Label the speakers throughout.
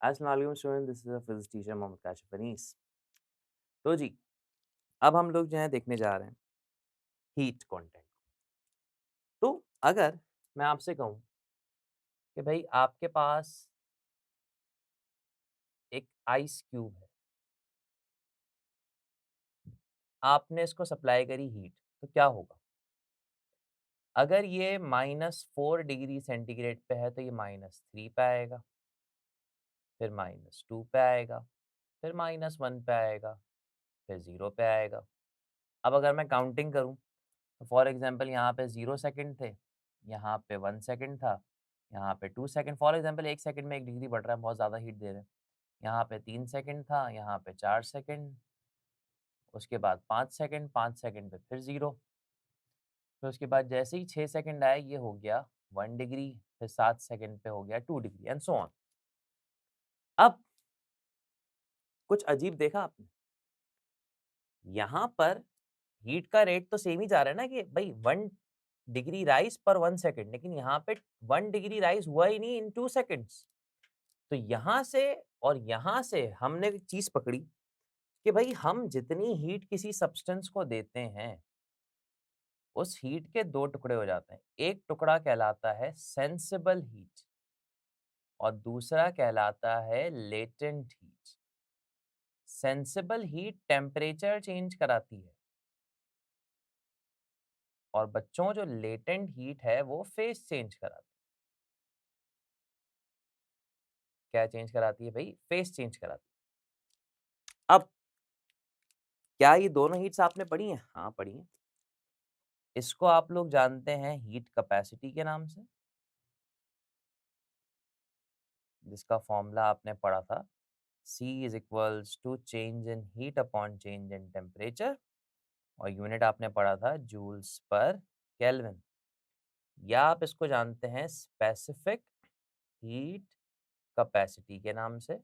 Speaker 1: अस्सलाम वालेकुम student, this is a physics teacher Mohammad Kashif Anees. तो जी, अब हम लोग जो है देखने जा रहे हैं हीट कंटेंट। तो अगर मैं आपसे कहूँ कि भाई आपके पास एक आइस क्यूब है, आपने इसको सप्लाई करी हीट, तो क्या होगा? अगर ये -4 डिग्री सेंटीग्रेड पे है तो ये -3 पे आएगा, फिर -2 पे आएगा, फिर -1 पे आएगा, फिर 0 पे आएगा। अब अगर मैं काउंटिंग करूँ तो फॉर एग्जांपल यहाँ पे 0 सेकंड थे, यहाँ पे 1 सेकंड था, यहाँ पे 2 सेकंड, फॉर एग्जांपल 1 सेकंड में 1 डिग्री बढ़ रहा है, बहुत ज़्यादा हीट दे रहे हैं। यहाँ पे 3 सेकंड था, यहाँ पे 4 सेकंड, उसके बाद 5 सेकंड, 5 सेकंड पे फिर 0, फिर उसके बाद जैसे ही 6 सेकंड आए ये हो गया 1 डिग्री, फिर 7 सेकंड पे हो गया 2 डिग्री एंड सो ऑन। अब कुछ अजीब देखा आपने? यहाँ पर हीट का रेट तो सेम ही जा रहा है ना कि भाई 1 डिग्री राइज पर 1 सेकंड, लेकिन यहाँ पे 1 डिग्री राइज हुआ ही नहीं इन 2 सेकंड्स। तो यहाँ से और यहाँ से हमने एक चीज़ पकड़ी कि भाई हम जितनी हीट किसी सब्सटेंस को देते हैं, उस हीट के 2 टुकड़े हो जाते हैं। एक टुकड़ा कहलाता है सेंसिबल हीट और दूसरा कहलाता है latent heat. Sensible heat temperature change कराती है और बच्चों जो लेटेंट हीट है वो फेस चेंज कराती है। क्या चेंज कराती है भाई? फेस चेंज कराती है। अब क्या ये दोनों हीट्स आपने पढ़ी हैं? हाँ, पढ़ी हैं। इसको आप लोग जानते हैं हीट कैपेसिटी के नाम से, जिसका फॉर्मूला आपने पढ़ा था, C is equals to change in heat upon change in temperature, और यूनिट आपने पढ़ा था जूल्स पर केल्विन। या आप इसको जानते हैं स्पेसिफिक हीट कैपेसिटी के नाम से,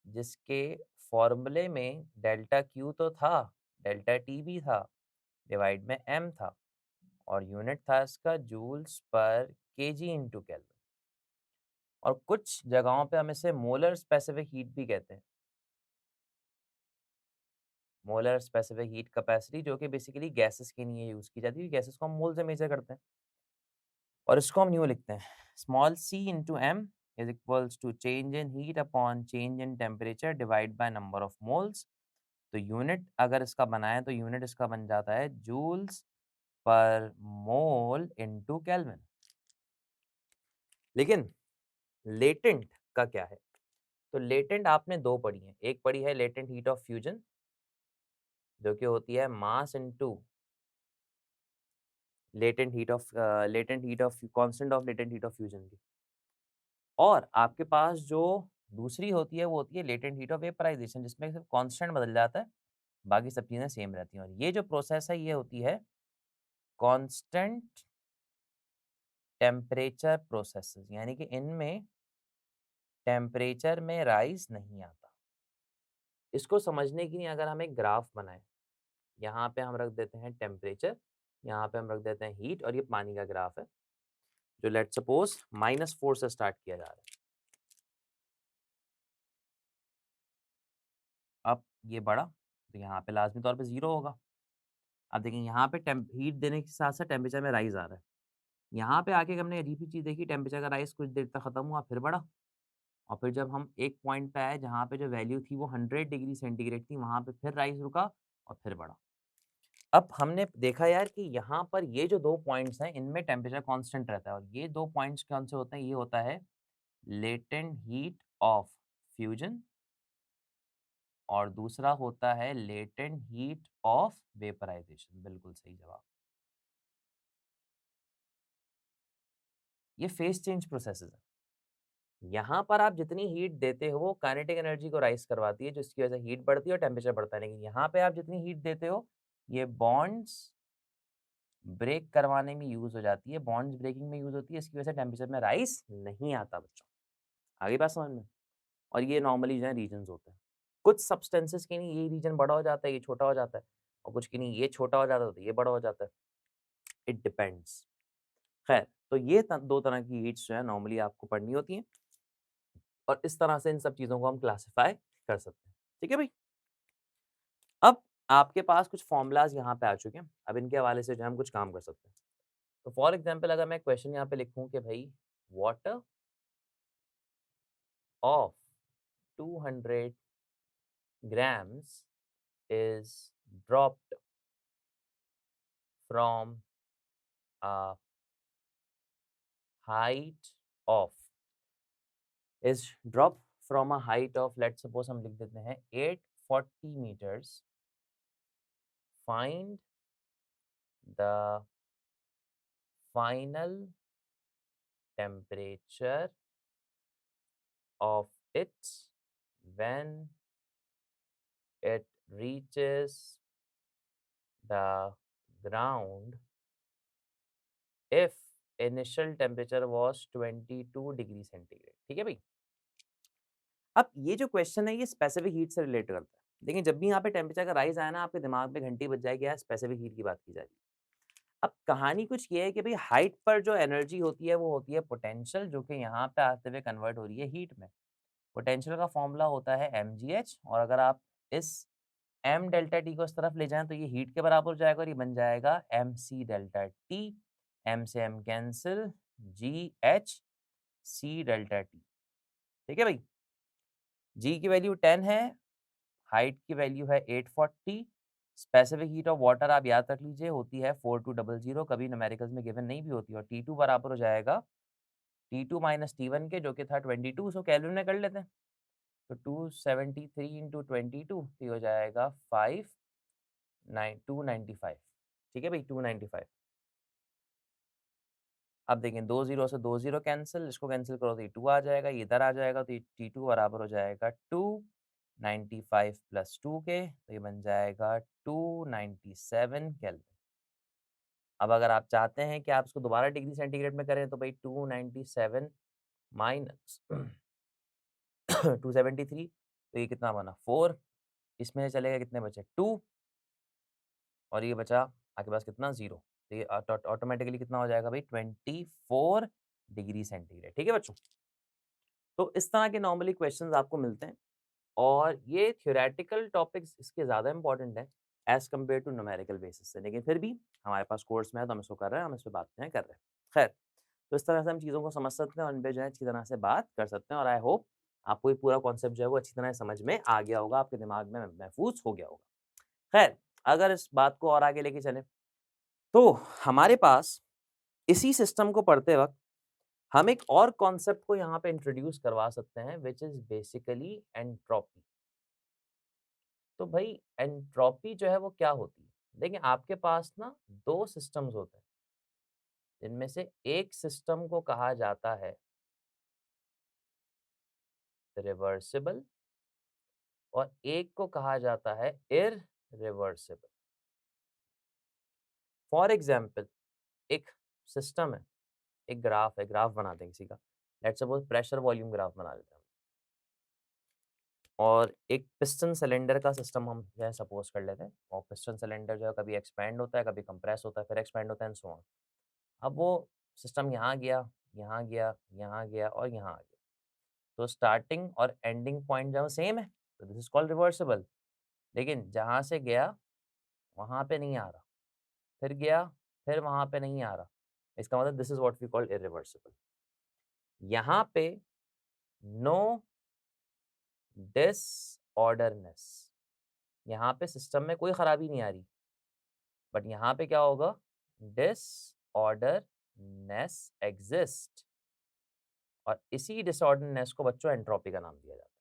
Speaker 1: जिसके फॉर्मूले में डेल्टा क्यू तो था, डेल्टा टी भी था, डिवाइड में एम था, और यूनिट था इसका joules per KG into kelvin. और कुछ जगहों पे हम इसे मोलर स्पेसिफिक हीट भी कहते हैं। मोलर स्पेसिफिक हीट कैपेसिटी, जो कि बेसिकली गैसेस के लिए यूज़ की जाती है। गैसेस को हम मोल से मेजर करते हैं और इसको हम यूँ लिखते हैं, small c into m is equals to change in heat upon change in temperature divide by number of moles. तो यूनिट अगर इसका बनाए तो यूनिट इसका बन जाता है जूल्स पर मोल इंटू केल्विन। लेकिन लेटेंट का क्या है? तो लेटेंट आपने दो पढ़ी हैं। एक पढ़ी है लेटेंट हीट ऑफ फ्यूजन, जो कि होती है mass into latent heat of constant of latent heat of fusion की। और आपके पास जो दूसरी होती है वो होती है लेटेंट हीट ऑफ वेपराइजेशन, जिसमें सिर्फ कांस्टेंट बदल जाता है, बाकी सब चीज़ें सेम रहती हैं। और ये जो प्रोसेस है ये होती है कांस्टेंट टेम्परेचर प्रोसेसेस, यानी कि इनमें टेम्परेचर में राइज नहीं आता। इसको समझने के लिए अगर हम एक ग्राफ बनाएं, यहाँ पे हम रख देते हैं टेम्परेचर, यहाँ पे हम रख देते हैं हीट, और ये पानी का ग्राफ है जो लेट सपोज -4 से स्टार्ट किया जा रहा है। अब ये बढ़ा तो यहाँ पे लाजमी तौर पे 0 होगा। अब देखिए यहाँ पे हीट देने के साथ साथ टेम्परेचर में राइज आ रहा है। यहाँ पे आके हमने अजीब सी चीज़ देखी, टेम्परेचर का राइज कुछ देर तक खत्म हुआ, फिर बढ़ा, और फिर जब हम एक पॉइंट पे आए जहाँ पे जो वैल्यू थी वो 100 डिग्री सेंटीग्रेड थी, वहाँ पे फिर राइज रुका और फिर बढ़ा। अब हमने देखा यार कि यहाँ पर ये जो दो पॉइंट्स हैं इनमें टेम्परेचर कांस्टेंट रहता है, और ये दो पॉइंट्स कौन से होते हैं? ये होता है लेटेंट हीट ऑफ फ्यूजन, और दूसरा होता है लेटेंट हीट ऑफ वेपराइजेशन। बिल्कुल सही जवाब। ये फेज चेंज प्रोसेसेस है। यहाँ पर आप जितनी हीट देते हो वो काइनेटिक एनर्जी को राइज करवाती है, जिसकी वजह से हीट बढ़ती है और टेम्परेचर बढ़ता है। लेकिन यहाँ पे आप जितनी हीट देते हो ये बॉन्ड्स ब्रेक करवाने में यूज हो जाती है, बॉन्ड्स ब्रेकिंग में यूज होती है, इसकी वजह से टेम्परेचर में राइज नहीं आता बच्चों। आगे बात समझ में? और ये नॉर्मली जो है रीजन्स होते हैं। कुछ सब्सटेंसेस के लिए ये रीजन बड़ा हो जाता है, ये छोटा हो जाता है, और कुछ के लिए ये छोटा हो जाता है तो ये बड़ा हो जाता है। It depends. खैर, तो ये दो तरह की हीट्स जो है नॉर्मली आपको पढ़नी होती हैं। और इस तरह से इन सब चीज़ों को हम क्लासिफ़ाई कर सकते हैं। ठीक है भई? अब आपके पास कुछ फ़ॉर्मूलाज़ यहाँ पे आ चुके हैं। अब इनके हवाले से जो है हम कुछ काम कर सकते हैं। तो फॉर एग्ज़ाम्पल अगर मैं क्वेश्चन यहाँ पे लिखूँ कि भई water of 200 grams is dropped from a height of is dropped from a height of let's suppose हम लिख देते हैं 840 meters. Find the final temperature of it when it reaches the ground if initial temperature was 22 degree centigrade. ठीक है भाई? अब ये जो क्वेश्चन है ये स्पेसिफिक हीट से रिलेट करता है। देखिए जब भी यहाँ पे टेम्परेचर का राइज आया ना आपके दिमाग में घंटी बज जाएगी यार स्पेसिफिक हीट की बात की जा रही है। अब कहानी कुछ ये है कि भाई हाइट पर जो एनर्जी होती है वो होती है पोटेंशियल जो कि यहाँ पे आते हुए कन्वर्ट हो रही है हीट में। पोटेंशियल का फॉर्मूला होता है mgh और अगर आप इस m डेल्टा टी को इस तरफ ले जाएं तो ये हीट के बराबर हो जाएगा और ये बन जाएगा mc डेल्टा टी। m से m कैंसिल जी एच सी डेल्टा टी। ठीक है भाई? g की वैल्यू 10 है, हाइट की वैल्यू है 840। स्पेसिफिक हीट ऑफ वाटर आप याद रख लीजिए होती है 4200, कभी न्यूमेरिकल्स में गिवन नहीं भी होती और T2 बराबर हो जाएगा T2 माइनस T1 के जो कि था 22। सो कैलकुलेट में कर लेते हैं तो 273 इंटू 22 तो ये हो जाएगा 295। ठीक है भाई 295। अब देखें दो जीरो से दो जीरो कैंसिल, इसको कैंसिल करो तो ये 2 आ जाएगा, ये इधर आ जाएगा तो ये T2 बराबर हो जाएगा 295 प्लस 2 के तो ये बन जाएगा 297 केल्विन। अब अगर आप चाहते हैं कि आप इसको दोबारा डिग्री सेंटीग्रेड में करें तो भाई 297 माइनस 273 तो ये कितना बना 4। इसमें से चलेगा कितने बचे 2 और ये बचा आपके पास कितना 0। तो ये ऑटोमेटिकली कितना हो जाएगा भाई 24 डिग्री सेंटीग्रेड। ठीक है बच्चों? तो इस तरह के नॉर्मली क्वेश्चंस आपको मिलते हैं और ये थ्योरेटिकल टॉपिक्स इसके ज़्यादा इंपॉर्टेंट है as compare to numerical basis से, लेकिन फिर भी हमारे पास कोर्स में है तो हम इसको कर रहे हैं, हम इस पे बातें कर रहे हैं। खैर, तो इस तरह से हम चीज़ों को समझ सकते हैं और इन पे जो है अच्छी तरह से बात कर सकते हैं और आई होप आपको ये पूरा कॉन्सेप्ट जो है वो अच्छी तरह से समझ में आ गया होगा, आपके दिमाग में महफूज़ हो गया होगा। खैर, अगर इस बात को और आगे लेके चलें, तो हमारे पास इसी सिस्टम को पढ़ते वक़्त हम एक और कॉन्सेप्ट को यहाँ पे इंट्रोड्यूस करवा सकते हैं व्हिच इज़ बेसिकली एंट्रोपी। तो भाई एंट्रोपी जो है वो क्या होती है? देखिए आपके पास ना 2 सिस्टम्स होते हैं, जिनमें से एक सिस्टम को कहा जाता है रिवर्सिबल और एक को कहा जाता है इररिवर्सिबल। फॉर एग्जांपल एक सिस्टम है, एक ग्राफ है, ग्राफ बनाते हैं किसी का। Let's suppose pressure volume graph बना लेते हैं और एक पिस्टन सिलेंडर का सिस्टम हम जो है सपोज कर लेते हैं और पिस्टन सिलेंडर जो है कभी एक्सपैंड होता है, कभी कंप्रेस होता है, फिर एक्सपैंड होता है एंड सो ऑन। अब वो सिस्टम यहाँ गया, यहाँ गया, यहाँ गया और यहाँ आ गया। तो स्टार्टिंग और एंडिंग पॉइंट जो सेम है तो दिस इज कॉल्ड रिवर्सिबल। लेकिन जहाँ से गया वहाँ पे नहीं आ रहा, फिर गया फिर वहाँ पे नहीं आ रहा, इसका मतलब this is what we called irreversible. यहाँ पे नो डिसऑर्डरनेस, यहाँ पे सिस्टम में कोई खराबी नहीं आ रही, बट यहाँ पे क्या होगा डिसऑर्डरनेस एग्जिस्ट और इसी डिसऑर्डरनेस को बच्चों एंट्रोपी का नाम दिया जाता है।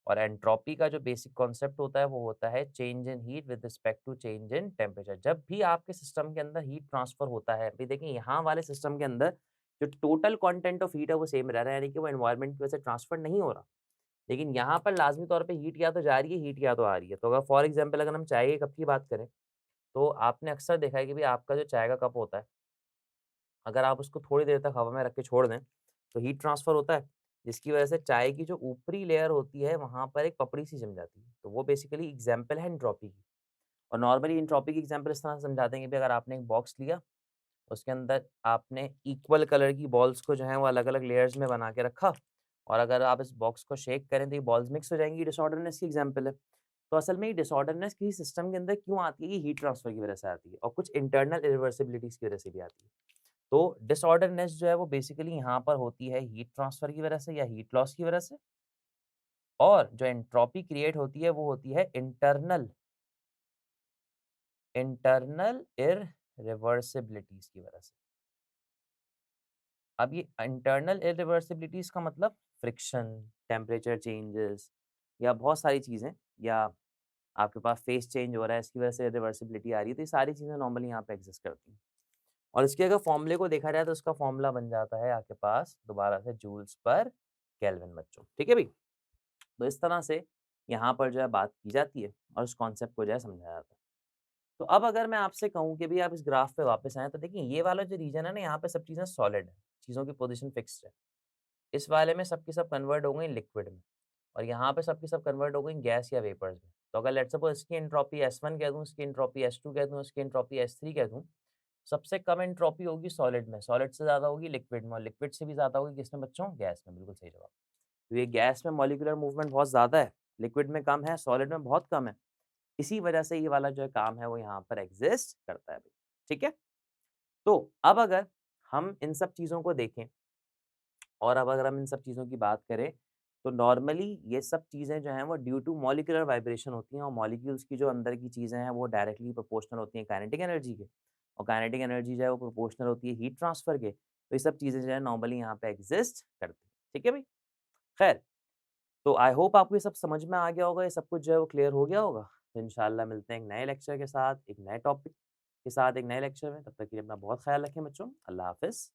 Speaker 1: और एंट्रोपी का जो बेसिक कॉन्सेप्ट होता है वो होता है change in heat with respect to change in temperature. जब भी आपके सिस्टम के अंदर हीट ट्रांसफर होता है, अभी देखिए यहाँ वाले सिस्टम के अंदर जो टोटल कंटेंट ऑफ हीट है वो सेम रह रहा है, यानी कि वो एनवायरनमेंट की वजह से ट्रांसफर नहीं हो रहा। लेकिन यहाँ पर लाजमी तौर पे हीट या तो जा रही है, हीट या तो आ रही है। तो अगर फॉर एग्जांपल अगर हम चाय के कप की बात करें तो आपने अक्सर देखा है कि भाई आपका जो चाय का कप होता है, अगर आप उसको थोड़ी देर तक हवा में रख के छोड़ दें तो हीट ट्रांसफ़र होता है, जिसकी वजह से चाय की जो ऊपरी लेयर होती है वहाँ पर एक पपड़ी सी जम जाती है। तो वो बेसिकली एग्ज़ाम्पल है एंट्रोपी की। और नॉर्मली एंट्रोपी की एग्ज़ाम्पल इस तरह से समझाते हैं कि भाई अगर आपने एक बॉक्स लिया, उसके अंदर आपने इक्वल कलर की बॉल्स को जो है वो अलग-अलग लेयर्स में बना के रखा और अगर आप इस बॉक्स को शेक करें तो ये बॉल्स मिक्स हो जाएँगी, डिसऑर्डरनेस की एग्ज़ाम्पल है। तो असल में ये डिसऑर्डरनेस किसी सिस्टम के अंदर क्यों आती है? ये हीट ट्रांसफर की वज़ह से आती है और कुछ इंटरनल इरिवर्सिबिलिटीज़ की वज़ह से भी आती है। तो डिसऑर्डरनेस जो है वो बेसिकली यहाँ पर होती है हीट ट्रांसफर की वज़ह से या हीट लॉस की वज़ह से, और जो एंट्रोपी क्रिएट होती है वो होती है इंटरनल इंटरनल इरिवर्सिबिलिटीज़ की वज़ह से। अब ये इंटरनल इरिवर्सिबिलिटीज़ का मतलब फ्रिक्शन, टेम्परेचर चेंजेस या बहुत सारी चीज़ें, या आपके पास फेस चेंज हो रहा है, इसकी वजह से रिवर्सिबिलिटी आ रही है, तो ये सारी चीज़ें नॉर्मली यहाँ पे एग्ज़िस्ट करती हैं। और इसके अगर फ़ॉर्मूले को देखा जाए तो इसका फ़ॉर्मूला बन जाता है आपके पास दोबारा से जूल्स पर केल्विन बच्चों, ठीक है भई? तो इस तरह से यहाँ पर जो है बात की जाती है और उस कॉन्सेप्ट को जो है समझाया जाता है। तो अब अगर मैं आपसे कहूँ कि भई आप इस ग्राफ पे वापस आएँ तो देखिए ये वाला जो रीजन है ना, यहाँ पे सब चीज़ें सॉलिड है, चीज़ों की पोज़ीशन फिक्स्ड है। इस वाले में सब की सब कन्वर्ट हो गई लिक्विड में और यहाँ पे सब की सब कन्वर्ट हो गई गैस या वेपर्स में। तो अगर लेट्स सपोज़ इसकी एंट्रोपी S1 कह दूँ, इसकी एंट्रोपी S2 कह दूँ, इसकी एंट्रोपी S3 कह दूँ, सबसे कम एंट्रोपी होगी सॉलिड में, सॉलिड से ज़्यादा होगी लिक्विड में और लिक्विड से भी ज़्यादा होगी किसमें बच्चों? गैस में, बिल्कुल सही जवाब। तो ये गैस में मॉलिक्यूलर मूवमेंट बहुत ज़्यादा है, लिक्विड में कम है, सॉलिड में बहुत कम है। इसी वजह से ये वाला जो है काम है वो यहाँ पर एग्ज़िस्ट करता है। ठीक है? तो अब अगर हम इन सब चीज़ों को देखें और अब अगर हम इन सब चीज़ों की बात करें, तो नॉर्मली ये सब चीज़ें जो हैं वो ड्यू टू मॉलिक्यूलर वाइब्रेशन होती हैं और मॉलिक्यूल्स की जो अंदर की चीज़ें हैं वो डायरेक्टली प्रोपोर्शनल होती हैं काइनेटिक एनर्जी के, और काइनेटिक एनर्जी जो है वो प्रोपोर्शनल होती है हीट ट्रांसफर के। तो ये सब चीज़ें जो है नॉर्मली यहाँ पे एग्ज़िस्ट करती हैं। ठीक है भई? खैर, तो आई होप आपको ये सब समझ में आ गया होगा, ये सब कुछ जो है वो क्लियर हो गया होगा। तो इंशाल्लाह मिलते हैं एक नए लेक्चर के साथ, एक नए टॉपिक के साथ, एक नए लेक्चर में। तब तक के लिए अपना बहुत ख़्याल रखें बच्चों। अल्लाह हाफ़िज़।